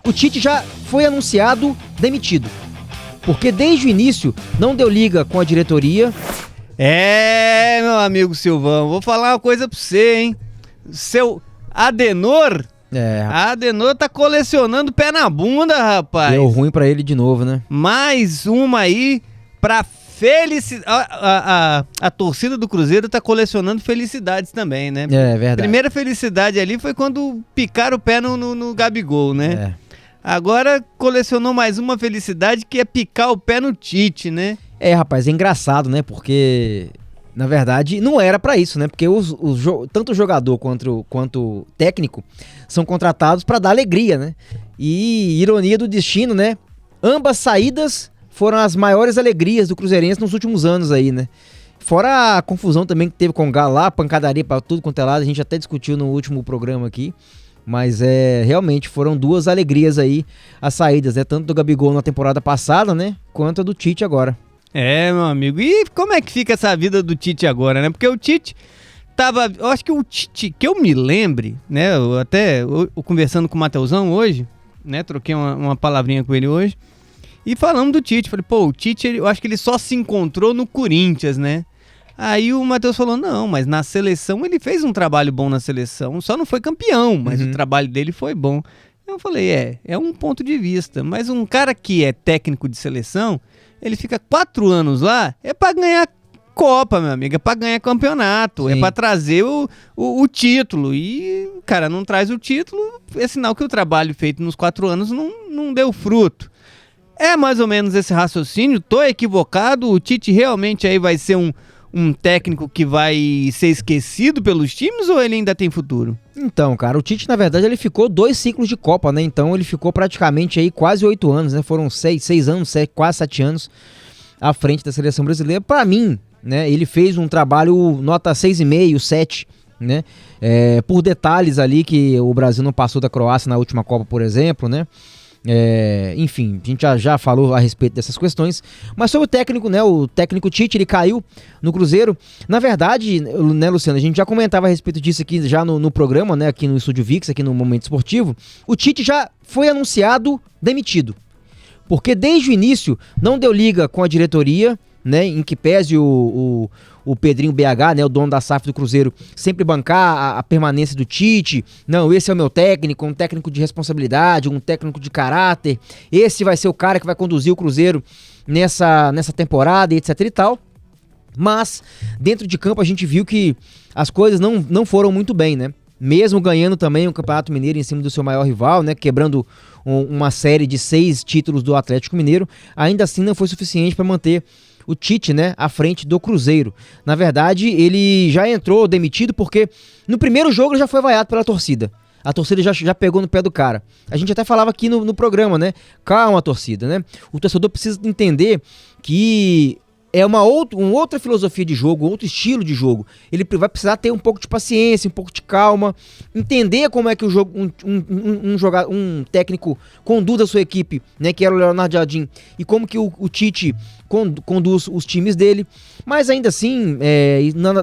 O Tite já foi anunciado demitido, porque desde o início não deu liga com a diretoria. Meu amigo Silvão, vou falar uma coisa pra você, hein? Seu Adenor... Adenor tá colecionando pé na bunda, rapaz. Deu ruim pra ele de novo, né? Mais uma aí pra felicidade. A torcida do Cruzeiro tá colecionando felicidades também, né? É verdade. Primeira felicidade ali foi quando picaram o pé no Gabigol, né? Agora colecionou mais uma felicidade, que é picar o pé no Tite, né? Rapaz, é engraçado, né? Porque, na verdade, não era pra isso, né? Porque tanto o jogador quanto o técnico são contratados pra dar alegria, né? E ironia do destino, né? Ambas saídas foram as maiores alegrias do Cruzeirense nos últimos anos aí, né? Fora a confusão também que teve com o Galo lá, pancadaria pra tudo quanto é lado, a gente até discutiu no último programa aqui. Mas realmente foram duas alegrias aí as saídas, né? Tanto do Gabigol na temporada passada, né? Quanto a do Tite agora. Meu amigo. E como é que fica essa vida do Tite agora, né? Porque o Tite eu acho que o Tite, que eu me lembre, né? Eu conversando com o Mateusão hoje, né? Troquei uma palavrinha com ele hoje. E falamos do Tite. Falei, o Tite, eu acho que ele só se encontrou no Corinthians, né? Aí o Matheus falou, não, mas na seleção ele fez um trabalho bom na seleção, só não foi campeão, mas o trabalho dele foi bom. Eu falei, é um ponto de vista, mas um cara que é técnico de seleção, ele fica 4 anos lá, é pra ganhar Copa, meu amigo, é pra ganhar campeonato, Sim. É pra trazer o título, e o cara não traz o título, é sinal que o trabalho feito nos 4 anos não deu fruto. É mais ou menos esse raciocínio, tô equivocado, o Tite realmente aí vai ser um técnico que vai ser esquecido pelos times, ou ele ainda tem futuro? Então, cara, o Tite, na verdade, ele ficou 2 ciclos de Copa, né? Então ele ficou praticamente aí quase 8 anos, né? Foram 6 anos, quase 7 anos à frente da seleção brasileira. Pra mim, né? Ele fez um trabalho nota 6,5, 7, né? Por detalhes ali que o Brasil não passou da Croácia na última Copa, por exemplo, né? Enfim, a gente já falou a respeito dessas questões. Mas sobre o técnico, né? O técnico Tite, ele caiu no Cruzeiro. Na verdade, né, Luciano, a gente já comentava a respeito disso aqui já no programa, né? Aqui no Estúdio VIX, aqui no Momento Esportivo. O Tite já foi anunciado demitido, porque desde o início não deu liga com a diretoria, né? Em que pese o Pedrinho BH, né, o dono da SAF do Cruzeiro, sempre bancar a permanência do Tite. Não, esse é o meu técnico, um técnico de responsabilidade, um técnico de caráter. Esse vai ser o cara que vai conduzir o Cruzeiro nessa temporada, etc e tal. Mas, dentro de campo, a gente viu que as coisas não foram muito bem, né? Mesmo ganhando também o Campeonato Mineiro em cima do seu maior rival, né? Quebrando uma série de 6 títulos do Atlético Mineiro, ainda assim não foi suficiente para manter o Tite, né, à frente do Cruzeiro. Na verdade, ele já entrou demitido porque no primeiro jogo ele já foi vaiado pela torcida. A torcida já pegou no pé do cara. A gente até falava aqui no programa, né? Calma, torcida, né? O torcedor precisa entender que é uma outra filosofia de jogo, outro estilo de jogo. Ele vai precisar ter um pouco de paciência, um pouco de calma, entender como é que o jogo, um técnico conduz a sua equipe, né, que era o Leonardo Jardim, e como que o Tite conduz os times dele. Mas ainda assim,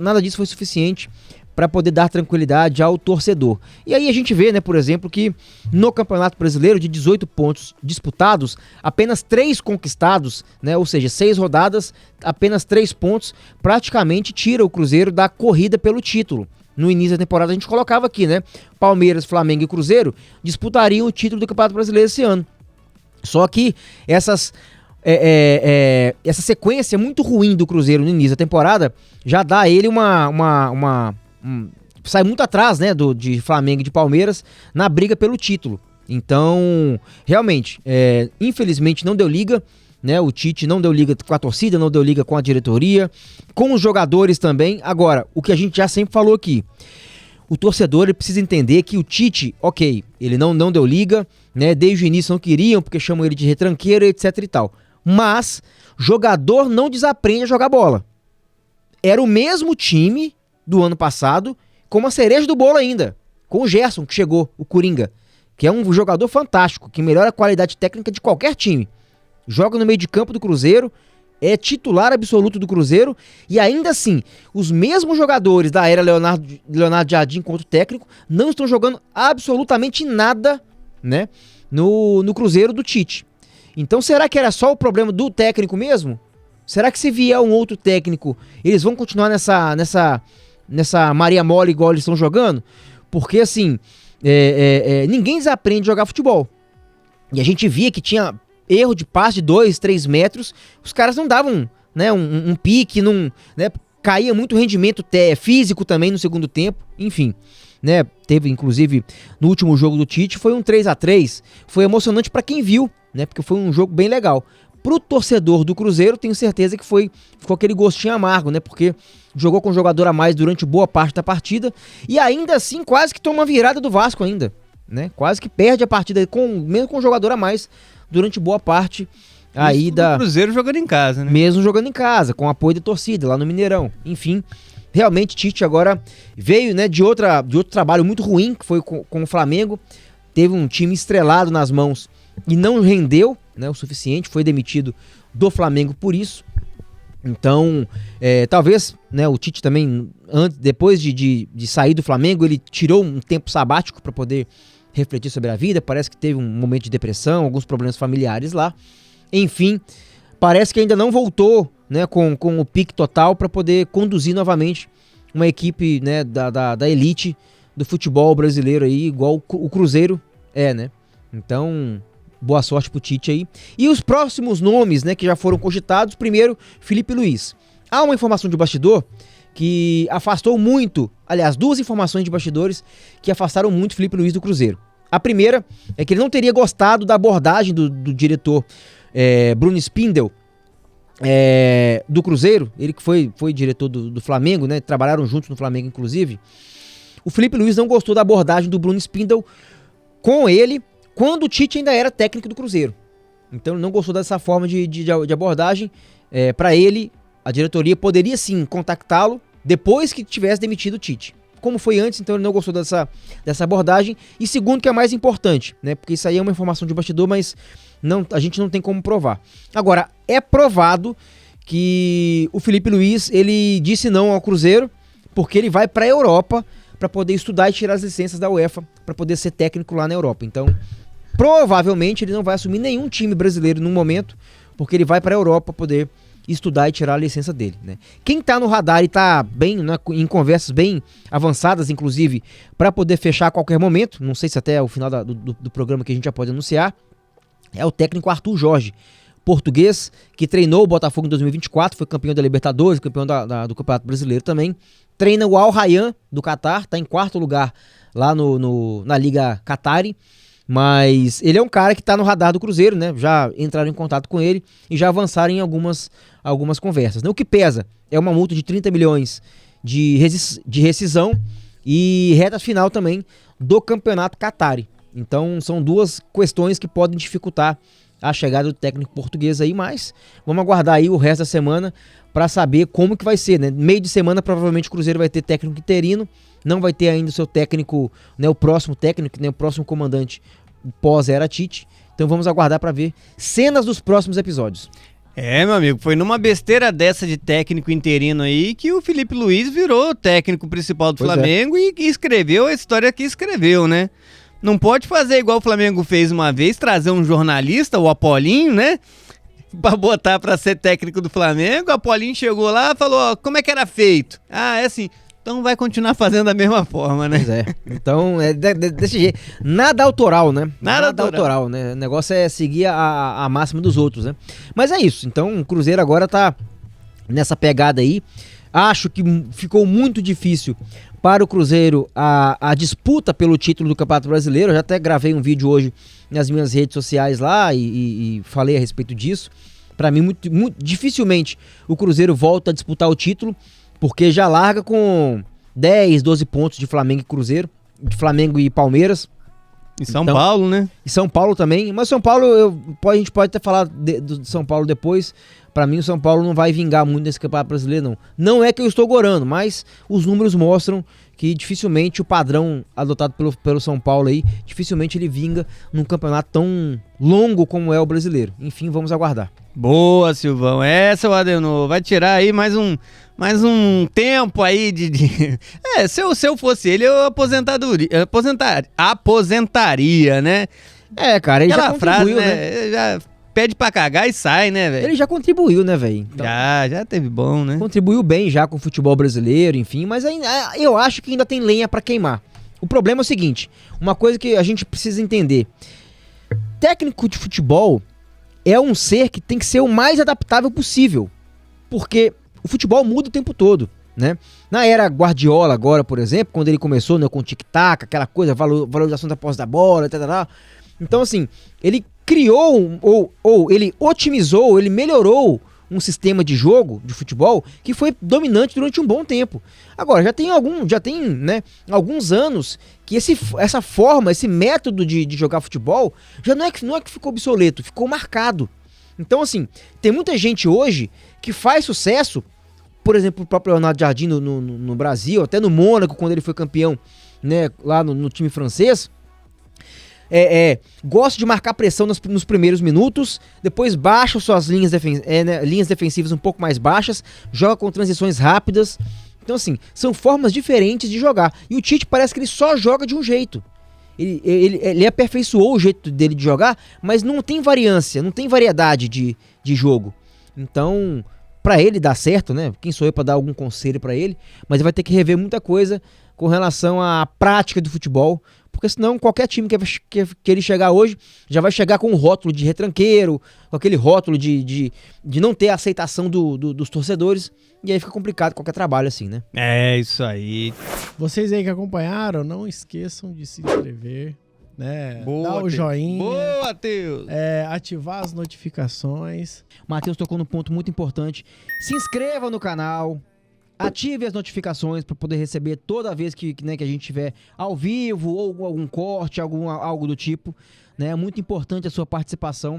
nada disso foi suficiente para poder dar tranquilidade ao torcedor. E aí a gente vê, né, por exemplo, que no Campeonato Brasileiro, de 18 pontos disputados, apenas 3 conquistados, né, ou seja, 6 rodadas, apenas 3 pontos, praticamente tira o Cruzeiro da corrida pelo título. No início da temporada a gente colocava aqui, né, Palmeiras, Flamengo e Cruzeiro disputariam o título do Campeonato Brasileiro esse ano. Só que essa sequência muito ruim do Cruzeiro no início da temporada já dá a ele sai muito atrás, né, de Flamengo e de Palmeiras na briga pelo título. Então, realmente, infelizmente não deu liga, né? O Tite não deu liga com a torcida, não deu liga com a diretoria, com os jogadores também. Agora, o que a gente já sempre falou aqui, o torcedor ele precisa entender que o Tite, ok, ele não deu liga, né? Desde o início não queriam, porque chamam ele de retranqueiro, etc e tal. Mas, jogador não desaprende a jogar bola. Era o mesmo time do ano passado, com uma cereja do bolo ainda, com o Gerson, que chegou, o Coringa, que é um jogador fantástico, que melhora a qualidade técnica de qualquer time. Joga no meio de campo do Cruzeiro, é titular absoluto do Cruzeiro, e ainda assim, os mesmos jogadores da era Leonardo Jardim, enquanto técnico, não estão jogando absolutamente nada, né, no Cruzeiro do Tite. Então será que era só o problema do técnico mesmo? Será que se vier um outro técnico, eles vão continuar nessa Maria Mole igual eles estão jogando? Porque assim, ninguém desaprende a jogar futebol. E a gente via que tinha erro de passe de 2, 3 metros, os caras não davam, né, um pique, né, caía muito rendimento físico também no segundo tempo, enfim. Né, teve inclusive no último jogo do Tite, foi um 3-3, foi emocionante para quem viu, né, porque foi um jogo bem legal. Pro torcedor do Cruzeiro, tenho certeza que ficou aquele gostinho amargo, né, porque jogou com um jogador a mais durante boa parte da partida e ainda assim quase que toma uma virada do Vasco ainda, né, quase que perde a partida mesmo com um jogador a mais durante boa parte aí do Cruzeiro jogando em casa, né? Mesmo jogando em casa, com apoio da torcida lá no Mineirão, enfim. Realmente Tite agora veio, né, de outro trabalho muito ruim, que foi com o Flamengo. Teve um time estrelado nas mãos e não rendeu, né, o suficiente, foi demitido do Flamengo por isso. Então, talvez, né, o Tite também, depois de sair do Flamengo, ele tirou um tempo sabático para poder refletir sobre a vida. Parece que teve um momento de depressão, alguns problemas familiares lá. Enfim, parece que ainda não voltou, né, com o pique total para poder conduzir novamente uma equipe, né, da elite do futebol brasileiro aí, igual o Cruzeiro né? Então, boa sorte pro Tite aí. E os próximos nomes, né, que já foram cogitados, primeiro, Felipe Luiz. Há uma informação de bastidor que afastou muito, aliás, 2 informações de bastidores que afastaram muito Felipe Luiz do Cruzeiro. A primeira é que ele não teria gostado da abordagem do diretor Bruno Spindel, do Cruzeiro, ele que foi diretor do Flamengo, né? Trabalharam juntos no Flamengo, inclusive. O Felipe Luiz não gostou da abordagem do Bruno Spindel com ele, quando o Tite ainda era técnico do Cruzeiro. Então ele não gostou dessa forma de abordagem. Para ele, a diretoria poderia sim contactá-lo depois que tivesse demitido o Tite. Como foi antes, então ele não gostou dessa abordagem. E segundo, que é mais importante, né? Porque isso aí é uma informação de bastidor, mas a gente não tem como provar. Agora, é provado que o Felipe Luiz, ele disse não ao Cruzeiro, porque ele vai para a Europa para poder estudar e tirar as licenças da UEFA, para poder ser técnico lá na Europa. Então, provavelmente ele não vai assumir nenhum time brasileiro no momento, porque ele vai para a Europa para poder estudar e tirar a licença dele, né? Quem tá no radar e tá bem, né, em conversas bem avançadas, inclusive, para poder fechar a qualquer momento, não sei se até o final do programa que a gente já pode anunciar, é o técnico Arthur Jorge, português, que treinou o Botafogo em 2024, foi campeão da Libertadores, campeão do Campeonato Brasileiro também, treina o Al Rayyan do Catar, tá em 4º lugar lá na Liga Qatari, mas ele é um cara que tá no radar do Cruzeiro, né? Já entraram em contato com ele e já avançaram em algumas conversas, né? O que pesa é uma multa de 30 milhões de rescisão e reta final também do Campeonato Qatari. Então são 2 questões que podem dificultar a chegada do técnico português aí, mas vamos aguardar aí o resto da semana para saber como que vai ser, né? Meio de semana provavelmente o Cruzeiro vai ter técnico interino, não vai ter ainda o seu técnico, né, o próximo técnico, né, o próximo comandante pós-era Tite. Então vamos aguardar para ver cenas dos próximos episódios. Meu amigo, foi numa besteira dessa de técnico interino aí que o Felipe Luiz virou técnico principal do Flamengo e escreveu a história que escreveu, né? Não pode fazer igual o Flamengo fez uma vez, trazer um jornalista, o Apolinho, né? Pra botar pra ser técnico do Flamengo. O Apolinho chegou lá e falou, ó, como é que era feito? É assim, então vai continuar fazendo da mesma forma, né? Pois é, então desse jeito. Nada autoral, né? Nada autoral, né? O negócio é seguir a máxima dos outros, né? Mas é isso, então o Cruzeiro agora tá nessa pegada aí. Acho que ficou muito difícil para o Cruzeiro a disputa pelo título do Campeonato Brasileiro. Eu já até gravei um vídeo hoje nas minhas redes sociais lá e falei a respeito disso. Para mim, muito dificilmente o Cruzeiro volta a disputar o título, porque já larga com 10, 12 pontos de Flamengo e Cruzeiro, de Flamengo e Palmeiras. E São Paulo, né? E São Paulo também. Mas São Paulo, a gente pode até falar do São Paulo depois. Pra mim, o São Paulo não vai vingar muito nesse Campeonato Brasileiro, não. Não é que eu estou gorando, mas os números mostram que dificilmente o padrão adotado pelo São Paulo aí, dificilmente ele vinga num campeonato tão longo como é o brasileiro. Enfim, vamos aguardar. Boa, Silvão. Essa, o Adenor, vai tirar aí mais um tempo aí se eu fosse ele, eu aposentaria, né? Cara, ele Aquela já frase, contribuiu, né? Já pede pra cagar e sai, né, velho? Ele já contribuiu, né, velho? Então, já teve bom, né? contribuiu bem já com o futebol brasileiro, enfim, mas ainda, eu acho que ainda tem lenha pra queimar. O problema é o seguinte, uma coisa que a gente precisa entender. Técnico de futebol é um ser que tem que ser o mais adaptável possível, porque o futebol muda o tempo todo, né? Na era Guardiola agora, por exemplo, quando ele começou, né, com o tic-tac, aquela coisa, valorização da posse da bola, etc. Então, assim, ele criou, ou ele otimizou, ele melhorou um sistema de jogo, de futebol, que foi dominante durante um bom tempo. Agora, já tem né, alguns anos que essa forma, esse método de jogar futebol, já não é que ficou obsoleto, ficou marcado. Então, assim, tem muita gente hoje que faz sucesso, por exemplo, o próprio Leonardo Jardim no Brasil, até no Mônaco, quando ele foi campeão, né, lá no time francês, gosta de marcar pressão nos primeiros minutos, depois baixa suas linhas defensivas um pouco mais baixas, joga com transições rápidas. Então, assim, são formas diferentes de jogar. E o Tite parece que ele só joga de um jeito. Ele aperfeiçoou o jeito dele de jogar, mas não tem variância, não tem variedade de jogo. Então, pra ele dar certo, né? Quem sou eu pra dar algum conselho pra ele? Mas ele vai ter que rever muita coisa com relação à prática do futebol, porque senão qualquer time que ele chegar hoje já vai chegar com um rótulo de retranqueiro, com aquele rótulo de não ter a aceitação dos torcedores, e aí fica complicado qualquer trabalho assim, né? É, isso aí. Vocês aí que acompanharam, não esqueçam de se inscrever, né? Boa, Dar o joinha. Boa, Matheus! Ativar as notificações. O Matheus tocou num ponto muito importante. Se inscreva no canal, ative as notificações para poder receber toda vez que a gente estiver ao vivo ou algum corte, algo do tipo. Né? É muito importante a sua participação